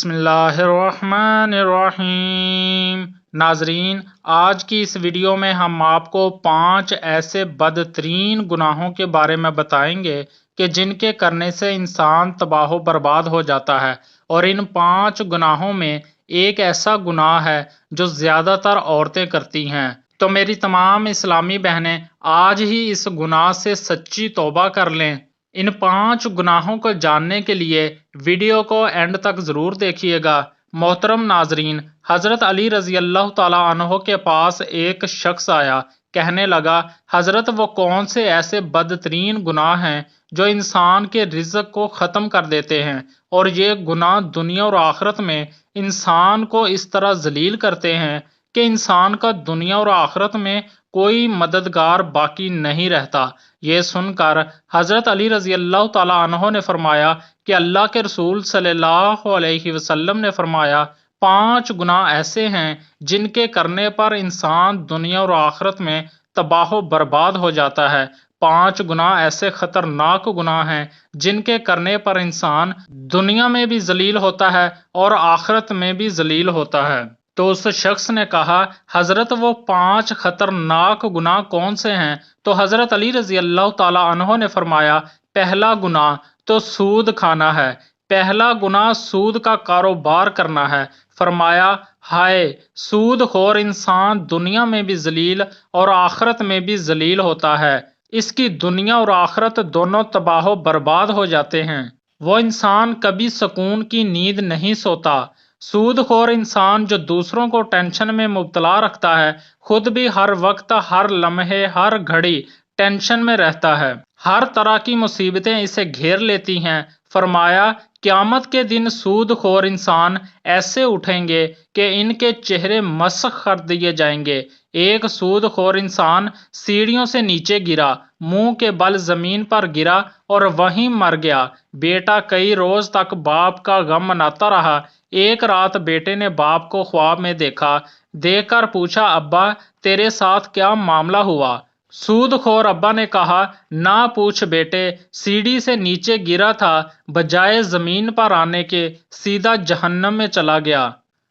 بسم اللہ الرحمن الرحیم۔ ناظرین، آج کی اس ویڈیو میں ہم آپ کو 5 ایسے بدترین گناہوں کے بارے میں بتائیں گے کہ جن کے کرنے سے انسان تباہ و برباد ہو جاتا ہے، اور ان 5 گناہوں میں ایک ایسا گناہ ہے جو زیادہ تر عورتیں کرتی ہیں۔ تو میری تمام اسلامی بہنیں آج ہی اس گناہ سے سچی توبہ کر لیں۔ ان 5 گناہوں کو جاننے کے لیے ویڈیو کو اینڈ تک ضرور دیکھیے گا۔ محترم ناظرین، حضرت علی رضی اللہ تعالیٰ عنہ کے پاس ایک شخص آیا، کہنے لگا، حضرت وہ کون سے ایسے بدترین گناہ ہیں جو انسان کے رزق کو ختم کر دیتے ہیں، اور یہ گناہ دنیا اور آخرت میں انسان کو اس طرح ذلیل کرتے ہیں کہ انسان کا دنیا اور آخرت میں کوئی مددگار باقی نہیں رہتا۔ یہ سن کر حضرت علی رضی اللہ تعالیٰ عنہ نے فرمایا کہ اللہ کے رسول صلی اللہ علیہ وسلم نے فرمایا، 5 گناہ ایسے ہیں جن کے کرنے پر انسان دنیا اور آخرت میں تباہ و برباد ہو جاتا ہے۔ 5 گناہ ایسے خطرناک گناہ ہیں جن کے کرنے پر انسان دنیا میں بھی ذلیل ہوتا ہے اور آخرت میں بھی ذلیل ہوتا ہے۔ تو اس شخص نے کہا، حضرت وہ 5 خطرناک گناہ کون سے ہیں؟ تو حضرت علی رضی اللہ تعالیٰ عنہ نے فرمایا، پہلا گناہ تو سود کھانا ہے۔ پہلا گناہ سود کا کاروبار کرنا ہے۔ فرمایا، ہائے، سود خور انسان دنیا میں بھی ذلیل اور آخرت میں بھی ذلیل ہوتا ہے۔ اس کی دنیا اور آخرت دونوں تباہ و برباد ہو جاتے ہیں۔ وہ انسان کبھی سکون کی نیند نہیں سوتا۔ سود خور انسان جو دوسروں کو ٹینشن میں مبتلا رکھتا ہے، خود بھی ہر وقت، ہر لمحے، ہر گھڑی ٹینشن میں رہتا ہے۔ ہر طرح کی مصیبتیں اسے گھیر لیتی ہیں۔ فرمایا، قیامت کے دن سود خور انسان ایسے اٹھیں گے کہ ان کے چہرے مسخ کر دیے جائیں گے۔ ایک سود خور انسان سیڑھیوں سے نیچے گرا، منہ کے بل زمین پر گرا اور وہیں مر گیا۔ بیٹا کئی روز تک باپ کا غم مناتا رہا۔ ایک رات بیٹے نے باپ کو خواب میں دیکھا۔ دیکھ کر پوچھا، ابا تیرے ساتھ کیا معاملہ ہوا؟ سود خور ابا نے کہا، نہ پوچھ بیٹے، سیڑھی سے نیچے گرا تھا، بجائے زمین پر آنے کے سیدھا جہنم میں چلا گیا۔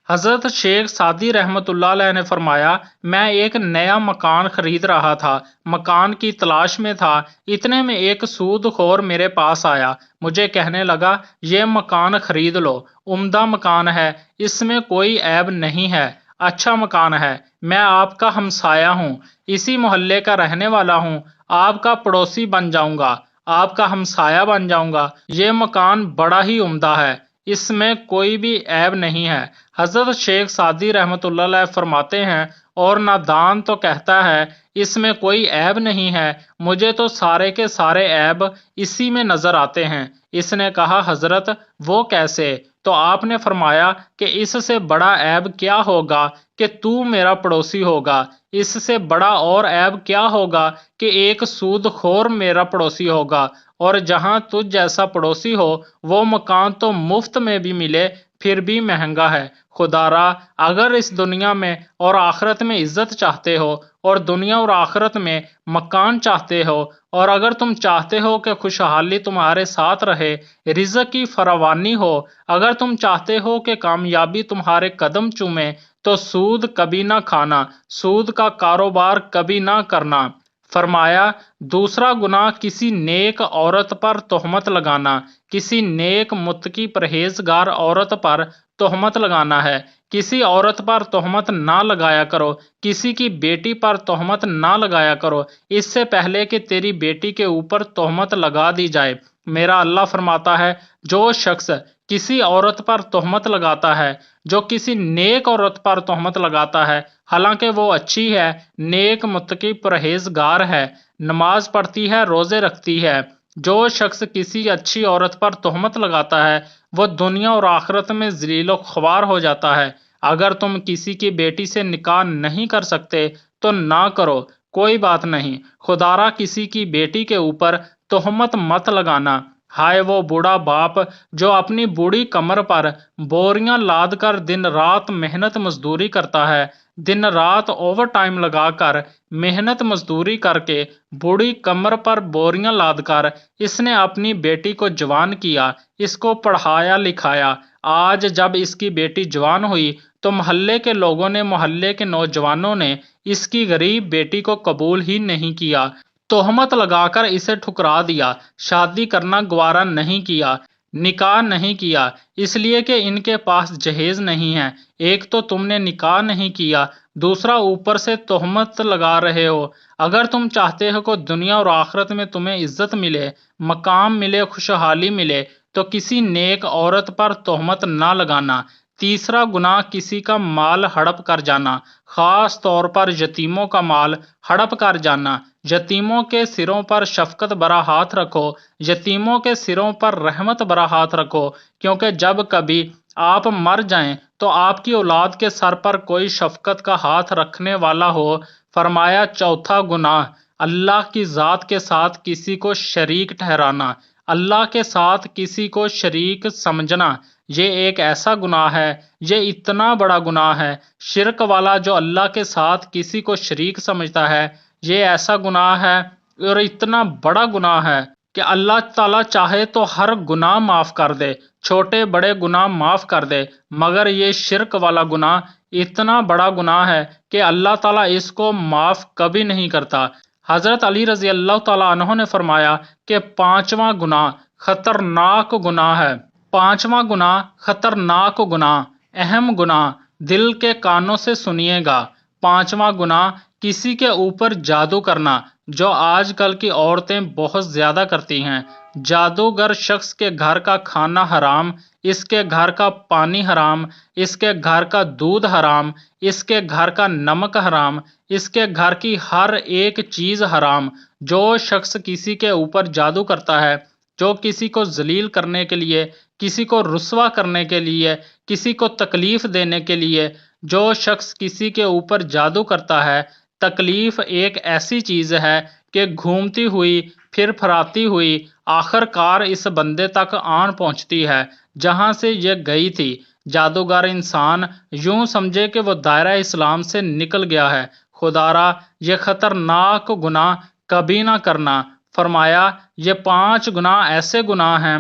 حضرت شیخ سعدی رحمۃ اللہ علیہ نے فرمایا، میں ایک نیا مکان خرید رہا تھا، مکان کی تلاش میں تھا، اتنے میں ایک سود خور میرے پاس آیا، مجھے کہنے لگا، یہ مکان خرید لو، عمدہ مکان ہے، اس میں کوئی عیب نہیں ہے، اچھا مکان ہے، میں آپ کا ہمسایہ ہوں، اسی محلے کا رہنے والا ہوں، آپ کا پڑوسی بن جاؤں گا، آپ کا ہمسایہ بن جاؤں گا، یہ مکان بڑا ہی عمدہ ہے، اس میں کوئی بھی عیب نہیں ہے۔ حضرت شیخ سعدی رحمۃ اللہ علیہ فرماتے ہیں، اور نادان تو کہتا ہے اس میں کوئی عیب نہیں ہے، مجھے تو سارے کے سارے عیب اسی میں نظر آتے ہیں۔ اس نے کہا، حضرت وہ کیسے؟ تو آپ نے فرمایا کہ اس سے بڑا عیب کیا ہوگا کہ تو میرا پڑوسی ہوگا، اس سے بڑا اور عیب کیا ہوگا کہ ایک سود خور میرا پڑوسی ہوگا، اور جہاں تجھ جیسا پڑوسی ہو وہ مکان تو مفت میں بھی ملے پھر بھی مہنگا ہے۔ خدا را، اگر اس دنیا میں اور آخرت میں عزت چاہتے ہو، اور دنیا اور آخرت میں مکان چاہتے ہو، اور اگر تم چاہتے ہو کہ خوشحالی تمہارے ساتھ رہے، رزق کی فراوانی ہو، اگر تم چاہتے ہو کہ کامیابی تمہارے قدم چومے، تو سود کبھی نہ کھانا، سود کا کاروبار کبھی نہ کرنا۔ فرمایا، دوسرا گناہ کسی نیک عورت پر تہمت لگانا، کسی نیک متقی پرہیزگار عورت پر تہمت لگانا ہے۔ کسی عورت پر تہمت نہ لگایا کرو، کسی کی بیٹی پر تہمت نہ لگایا کرو، اس سے پہلے کہ تیری بیٹی کے اوپر تہمت لگا دی جائے۔ میرا اللہ فرماتا ہے، جو شخص کسی عورت پر تہمت لگاتا ہے، جو کسی نیک عورت پر تہمت لگاتا ہے، حالانکہ وہ اچھی ہے، نیک متقی پرہیزگار ہے، نماز پڑھتی ہے، روزے رکھتی ہے، جو شخص کسی اچھی عورت پر تہمت لگاتا ہے وہ دنیا اور آخرت میں ذلیل و خوار ہو جاتا ہے۔ اگر تم کسی کی بیٹی سے نکاح نہیں کر سکتے تو نہ کرو، کوئی بات نہیں، خدا را کسی کی بیٹی کے اوپر تہمت مت لگانا۔ ہائے وہ بوڑھا باپ جو اپنی بوڑھی کمر پر بوریاں لاد کر دن رات محنت مزدوری کرتا ہے، دن رات اوور ٹائم لگا کر محنت مزدوری کر کے بوڑھی کمر پر بوریاں لاد کر اس نے اپنی بیٹی کو جوان کیا، اس کو پڑھایا لکھایا، آج جب اس کی بیٹی جوان ہوئی تو محلے کے لوگوں نے، محلے کے نوجوانوں نے اس کی غریب بیٹی کو قبول ہی نہیں کیا، تہمت لگا کر اسے ٹھکرا دیا، شادی کرنا گوارا نہیں کیا، نکاح نہیں کیا، اس لیے کہ ان کے پاس جہیز نہیں ہے۔ ایک تو تم نے نکاح نہیں کیا، دوسرا اوپر سے تہمت لگا رہے ہو۔ اگر تم چاہتے ہو کہ دنیا اور آخرت میں تمہیں عزت ملے، مقام ملے، خوشحالی ملے، تو کسی نیک عورت پر تہمت نہ لگانا۔ تیسرا گناہ کسی کا مال ہڑپ کر جانا، خاص طور پر یتیموں کا مال ہڑپ کر جانا۔ یتیموں کے سروں پر شفقت برا ہاتھ رکھو، یتیموں کے سروں پر رحمت برا ہاتھ رکھو، کیونکہ جب کبھی آپ مر جائیں تو آپ کی اولاد کے سر پر کوئی شفقت کا ہاتھ رکھنے والا ہو۔ فرمایا چوتھا گناہ اللہ کی ذات کے ساتھ کسی کو شریک ٹھہرانا، اللہ کے ساتھ کسی کو شریک سمجھنا۔ یہ ایک ایسا گناہ ہے، یہ اتنا بڑا گناہ ہے، شرک والا جو اللہ کے ساتھ کسی کو شریک سمجھتا ہے، یہ ایسا گناہ ہے اور اتنا بڑا گناہ ہے کہ اللہ تعالیٰ چاہے تو ہر گناہ معاف کر دے، چھوٹے بڑے گناہ معاف کر دے، مگر یہ شرک والا گناہ اتنا بڑا گناہ ہے کہ اللہ تعالیٰ اس کو معاف کبھی نہیں کرتا۔ حضرت علی رضی اللہ تعالیٰ عنہ نے فرمایا کہ پانچواں گناہ خطرناک گناہ ہے، پانچواں گناہ خطرناک گناہ، اہم گناہ، دل کے کانوں سے سنیے گا۔ پانچواں گناہ کسی کے اوپر جادو کرنا، جو آج کل کی عورتیں بہت زیادہ کرتی ہیں۔ جادوگر شخص کے گھر کا کھانا حرام، اس کے گھر کا پانی حرام، اس کے گھر کا دودھ حرام، اس کے گھر کا نمک حرام، اس کے گھر کی ہر ایک چیز حرام۔ جو شخص کسی کے اوپر جادو کرتا ہے، جو کسی کو ذلیل کرنے کے لیے، کسی کو رسوا کرنے کے لیے، کسی کو تکلیف دینے کے لیے جو شخص کسی کے اوپر جادو کرتا ہے، تکلیف ایک ایسی چیز ہے کہ گھومتی ہوئی پھر پھراتی ہوئی آخر کار اس بندے تک آن پہنچتی ہے جہاں سے یہ گئی تھی۔ جادوگر انسان یوں سمجھے کہ وہ دائرہ اسلام سے نکل گیا ہے۔ خدارا یہ خطرناک گناہ کبھی نہ کرنا۔ فرمایا یہ 5 گناہ ایسے گناہ ہیں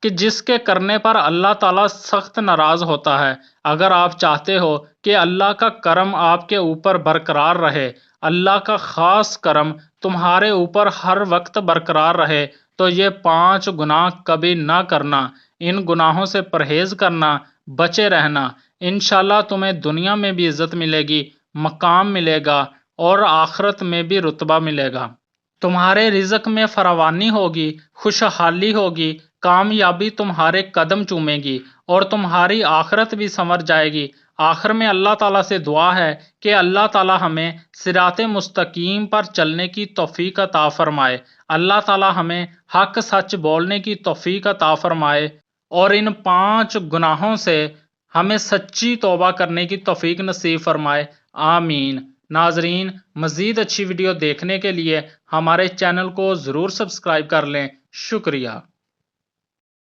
کہ جس کے کرنے پر اللہ تعالیٰ سخت ناراض ہوتا ہے۔ اگر آپ چاہتے ہو کہ اللہ کا کرم آپ کے اوپر برقرار رہے، اللہ کا خاص کرم تمہارے اوپر ہر وقت برقرار رہے، تو یہ 5 گناہ کبھی نہ کرنا۔ ان گناہوں سے پرہیز کرنا، بچے رہنا۔ انشاءاللہ تمہیں دنیا میں بھی عزت ملے گی، مقام ملے گا اور آخرت میں بھی رتبہ ملے گا۔ تمہارے رزق میں فراوانی ہوگی، خوشحالی ہوگی، کامیابی تمہارے قدم چومے گی اور تمہاری آخرت بھی سنور جائے گی۔ آخر میں اللہ تعالیٰ سے دعا ہے کہ اللہ تعالیٰ ہمیں صراط مستقیم پر چلنے کی توفیق عطا فرمائے، اللہ تعالیٰ ہمیں حق سچ بولنے کی توفیق عطا فرمائے اور ان 5 گناہوں سے ہمیں سچی توبہ کرنے کی توفیق نصیب فرمائے، آمین۔ ناظرین مزید اچھی ویڈیو دیکھنے کے لیے ہمارے چینل کو ضرور سبسکرائب کر لیں، شکریہ۔